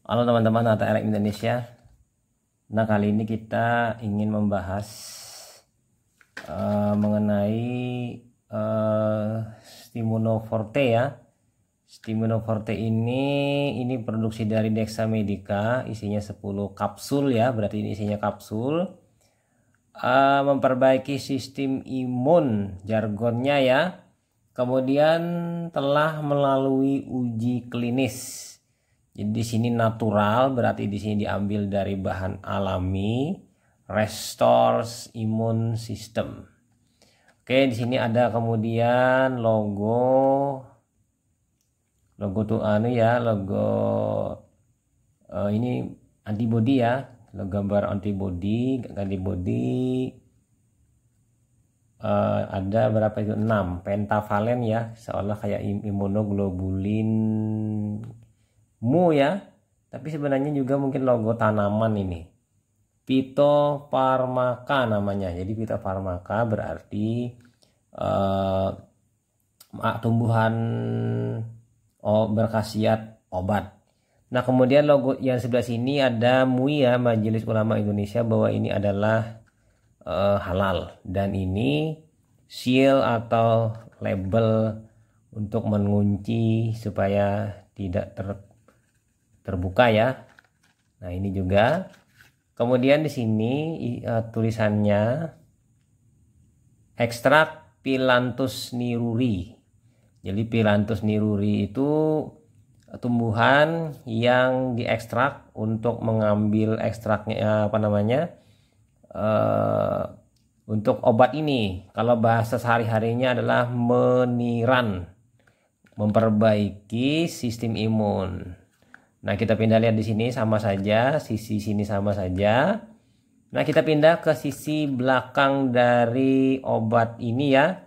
Halo teman-teman ATRX Indonesia. Nah, kali ini kita ingin membahas mengenai Stimunoforte ya. Stimunoforte ini produksi dari Dexa Medica, isinya 10 kapsul ya, berarti ini isinya kapsul. Memperbaiki sistem imun jargonnya ya. Kemudian telah melalui uji klinis. Jadi di sini natural, berarti di sini diambil dari bahan alami, restores immune system. Oke, di sini ada kemudian logo tuh logo ini antibody ya, logo gambar antibody. Ada berapa itu? 6 pentavalen ya, seolah kayak imunoglobulin mu ya, tapi sebenarnya juga mungkin logo tanaman ini. Phytopharmaca namanya. Jadi Phytopharmaca berarti tumbuhan berkhasiat obat. Nah, kemudian logo yang sebelah sini ada MUI ya, Majelis Ulama Indonesia, bahwa ini adalah halal, dan ini seal atau label untuk mengunci supaya tidak terbuka ya. Nah, ini juga. Kemudian di sini tulisannya ekstrak Phyllanthus niruri. Jadi Phyllanthus niruri itu tumbuhan yang diekstrak untuk mengambil ekstraknya untuk obat ini. Kalau bahasa sehari-harinya adalah meniran, memperbaiki sistem imun. Nah, kita pindah lihat di sini sama saja, sisi sini sama saja. Nah, kita pindah ke sisi belakang dari obat ini ya.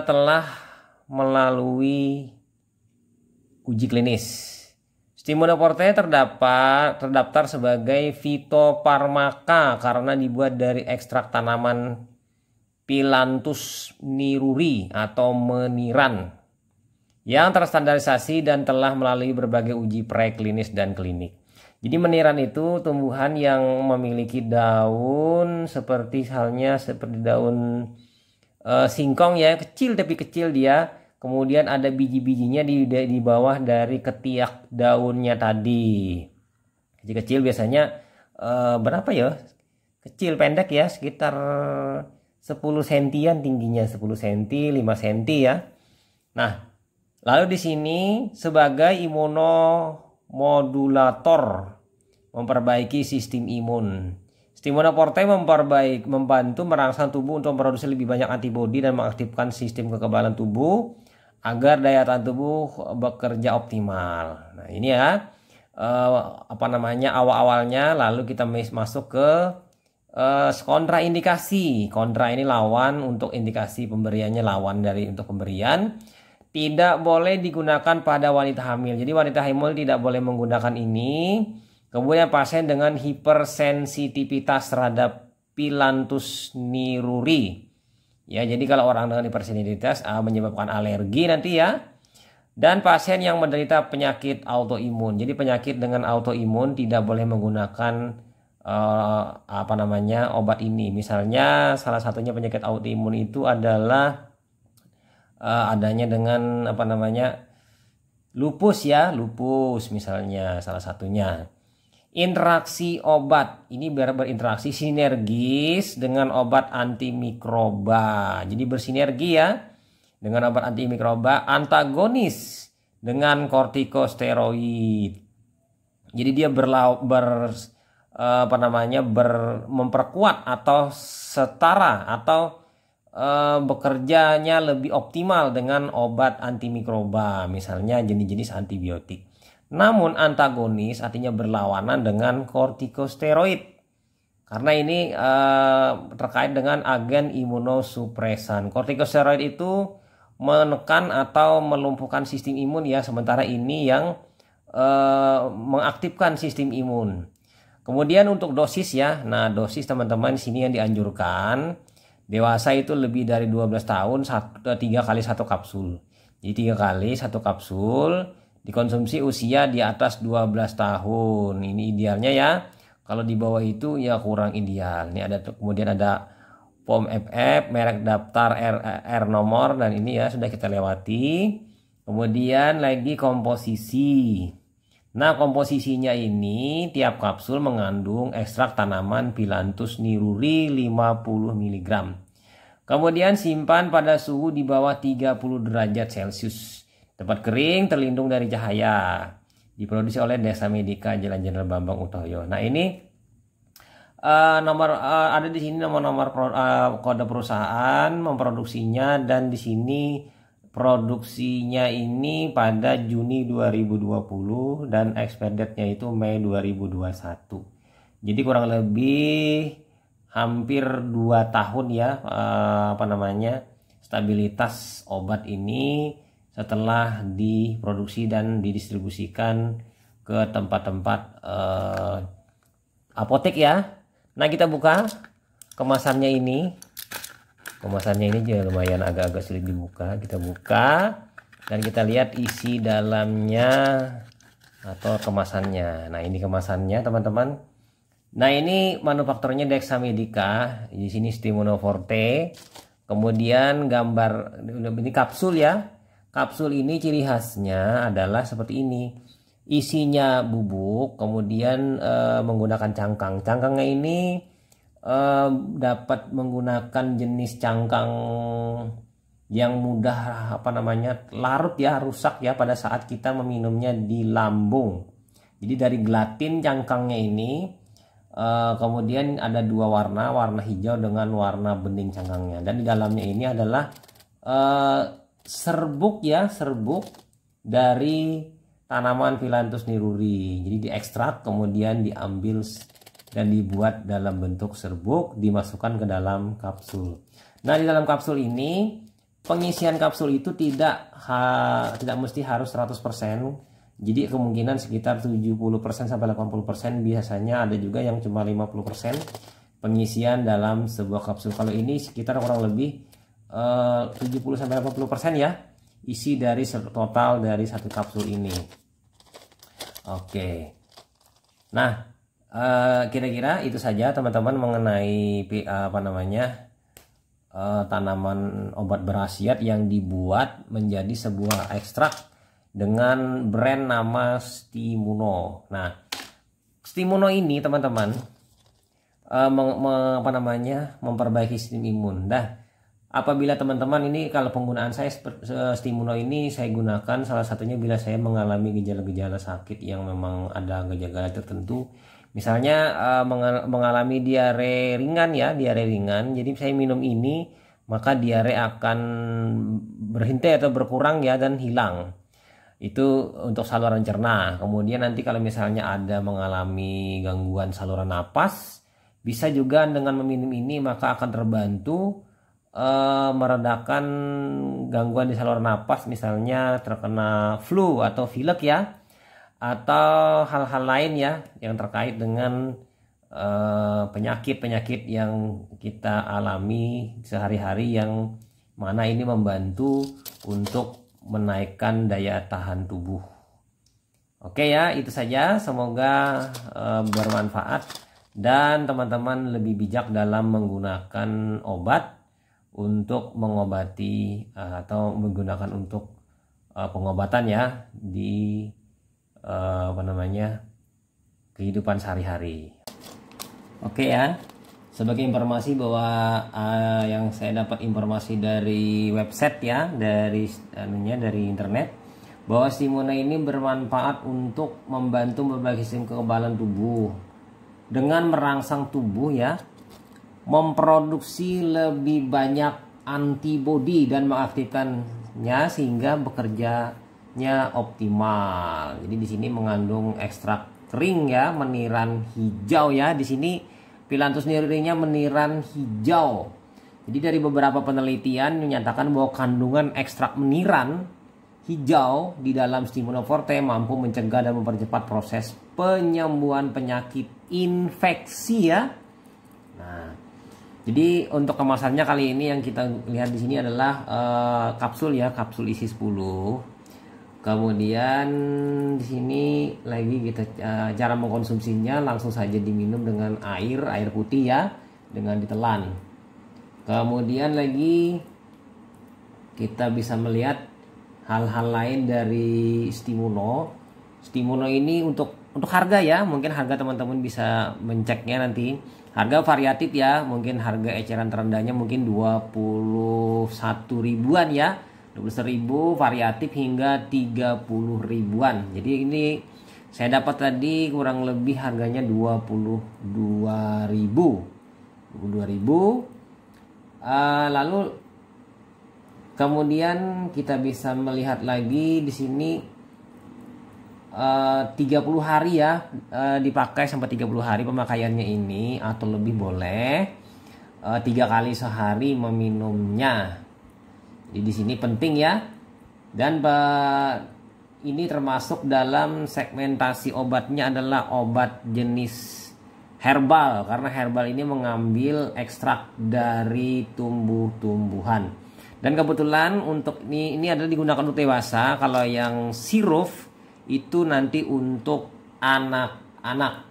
Telah melalui uji klinis. Stimunoforte terdaftar sebagai Phytopharmaca karena dibuat dari ekstrak tanaman Phyllanthus niruri atau meniran, yang terstandarisasi dan telah melalui berbagai uji preklinis dan klinik. Jadi meniran itu tumbuhan yang memiliki daun seperti daun singkong ya, kecil tapi kecil dia. Kemudian ada biji-bijinya di bawah dari ketiak daunnya tadi. Kecil-kecil biasanya berapa ya? Kecil pendek ya, sekitar 10 sentian tingginya, 10 senti, 5 senti ya. Nah, lalu di sini sebagai imunomodulator, memperbaiki sistem imun. Stimunoforte membantu merangsang tubuh untuk memproduksi lebih banyak antibodi dan mengaktifkan sistem kekebalan tubuh agar daya tahan tubuh bekerja optimal. Nah, ini ya awal-awalnya. Lalu kita masuk ke kontraindikasi. Kontra ini lawan, untuk indikasi pemberiannya lawan dari untuk pemberian. Tidak boleh digunakan pada wanita hamil. Jadi wanita hamil tidak boleh menggunakan ini. Kemudian pasien dengan hipersensitivitas terhadap Phyllanthus niruri. Ya, jadi kalau orang dengan hipersensitivitas menyebabkan alergi nanti ya. Dan pasien yang menderita penyakit autoimun. Jadi penyakit dengan autoimun tidak boleh menggunakan obat ini. Misalnya salah satunya penyakit autoimun itu adalah adanya dengan lupus ya, lupus misalnya salah satunya. Interaksi obat ini berinteraksi sinergis dengan obat antimikroba. Jadi bersinergi ya dengan obat antimikroba, antagonis dengan kortikosteroid. Jadi dia memperkuat atau setara atau bekerjanya lebih optimal dengan obat antimikroba, misalnya jenis-jenis antibiotik. Namun antagonis artinya berlawanan dengan kortikosteroid, karena ini terkait dengan agen imunosupresan. Kortikosteroid itu menekan atau melumpuhkan sistem imun ya, sementara ini yang mengaktifkan sistem imun. Kemudian untuk dosis ya. Nah, dosis teman-teman di sini yang dianjurkan dewasa itu lebih dari 12 tahun 3 kali 1 kapsul. Jadi 3 kali 1 kapsul Dikonsumsi usia di atas 12 tahun. Ini idealnya ya. Kalau di bawah itu ya kurang ideal. Ini ada, kemudian ada POM FF, merek daftar R nomor, dan ini ya sudah kita lewati. Kemudian lagi komposisi. Nah, komposisinya ini tiap kapsul mengandung ekstrak tanaman Phyllanthus niruri 50 mg. Kemudian simpan pada suhu di bawah 30 derajat Celcius. Tempat kering, terlindung dari cahaya. Diproduksi oleh Desa Medika Jalan Jenderal Bambang Utoyo. Nah, ini ada di sini nomor kode perusahaan memproduksinya, dan di sini produksinya ini pada Juni 2020 dan expire date-nya itu Mei 2021. Jadi kurang lebih hampir 2 tahun ya stabilitas obat ini setelah diproduksi dan didistribusikan ke tempat-tempat apotek ya. Nah, kita buka kemasannya ini. Kemasannya ini juga lumayan agak-agak sulit dibuka. Kita buka dan kita lihat isi dalamnya atau kemasannya. Nah, ini kemasannya teman-teman. Nah, ini manufakturnya Dexa Medica. Di sini Stimuno Forte. Kemudian gambar ini kapsul ya. Kapsul ini ciri khasnya adalah seperti ini. Isinya bubuk, kemudian menggunakan cangkang. Cangkangnya ini dapat menggunakan jenis cangkang yang mudah larut ya, rusak ya pada saat kita meminumnya di lambung. Jadi dari gelatin cangkangnya ini, kemudian ada 2 warna, warna hijau dengan warna bening cangkangnya. Dan di dalamnya ini adalah serbuk ya, serbuk dari tanaman Phyllanthus niruri. Jadi diekstrak, kemudian diambil dan dibuat dalam bentuk serbuk, dimasukkan ke dalam kapsul. Nah, di dalam kapsul ini pengisian kapsul itu tidak mesti harus 100%. Jadi kemungkinan sekitar 70% sampai 80%, biasanya ada juga yang cuma 50% pengisian dalam sebuah kapsul. Kalau ini sekitar kurang lebih 70 sampai 80% ya isi dari total dari satu kapsul ini. Oke. Nah, kira-kira itu saja teman-teman mengenai tanaman obat berkhasiat yang dibuat menjadi sebuah ekstrak dengan brand nama Stimuno. Nah, Stimuno ini teman-teman memperbaiki sistem imun. Apabila teman-teman ini, kalau penggunaan saya Stimuno ini saya gunakan salah satunya bila saya mengalami gejala-gejala sakit yang memang ada gejala tertentu. Misalnya mengalami diare ringan ya, diare ringan. Jadi saya minum ini, maka diare akan berhenti atau berkurang ya, dan hilang. Itu untuk saluran cerna. Kemudian nanti kalau misalnya ada mengalami gangguan saluran napas, bisa juga dengan meminum ini maka akan terbantu meredakan gangguan di saluran napas, misalnya terkena flu atau pilek ya, atau hal-hal lain ya yang terkait dengan penyakit-penyakit yang kita alami sehari-hari, yang mana ini membantu untuk menaikkan daya tahan tubuh. Oke ya, itu saja, semoga bermanfaat dan teman-teman lebih bijak dalam menggunakan obat untuk mengobati atau menggunakan untuk pengobatan ya di kehidupan sehari-hari. Oke ya, sebagai informasi bahwa yang saya dapat informasi dari website ya, dari internet, bahwa Stimuno ini bermanfaat untuk membantu memperbaiki sistem kekebalan tubuh dengan merangsang tubuh ya, memproduksi lebih banyak antibodi dan mengaktifkannya sehingga bekerjanya optimal. Jadi di sini mengandung ekstrak kering ya, meniran hijau ya. Di sini Phyllanthus nirurinya meniran hijau. Jadi dari beberapa penelitian menyatakan bahwa kandungan ekstrak meniran hijau di dalam Stimuno Forte mampu mencegah dan mempercepat proses penyembuhan penyakit infeksi ya. Nah, jadi untuk kemasannya kali ini yang kita lihat di sini adalah kapsul ya, kapsul isi 10. Kemudian di sini lagi kita cara mengkonsumsinya langsung saja diminum dengan air putih ya, dengan ditelan. Kemudian lagi kita bisa melihat hal-hal lain dari Stimuno. Stimuno ini untuk harga ya, mungkin harga teman-teman bisa menceknya nanti. Harga variatif ya, mungkin harga eceran terendahnya mungkin 21 ribuan ya. 21.000, variatif hingga 30 ribuan. Jadi ini saya dapat tadi kurang lebih harganya 22.000. Lalu kemudian kita bisa melihat lagi di sini 30 hari ya, dipakai sampai 30 hari pemakaiannya ini, atau lebih boleh 3 kali sehari meminumnya. Jadi di sini penting ya. Dan ini termasuk dalam segmentasi obatnya adalah obat jenis herbal, karena herbal ini mengambil ekstrak dari tumbuh-tumbuhan. Dan kebetulan untuk ini adalah digunakan untuk dewasa. Kalau yang sirup itu nanti untuk anak-anak.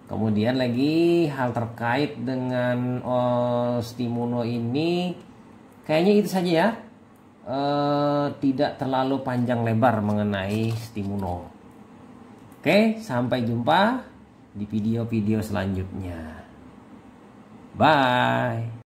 Kemudian lagi hal terkait dengan Stimuno ini kayaknya itu saja ya. Tidak terlalu panjang lebar mengenai Stimuno. Oke, sampai jumpa di video-video selanjutnya. Bye.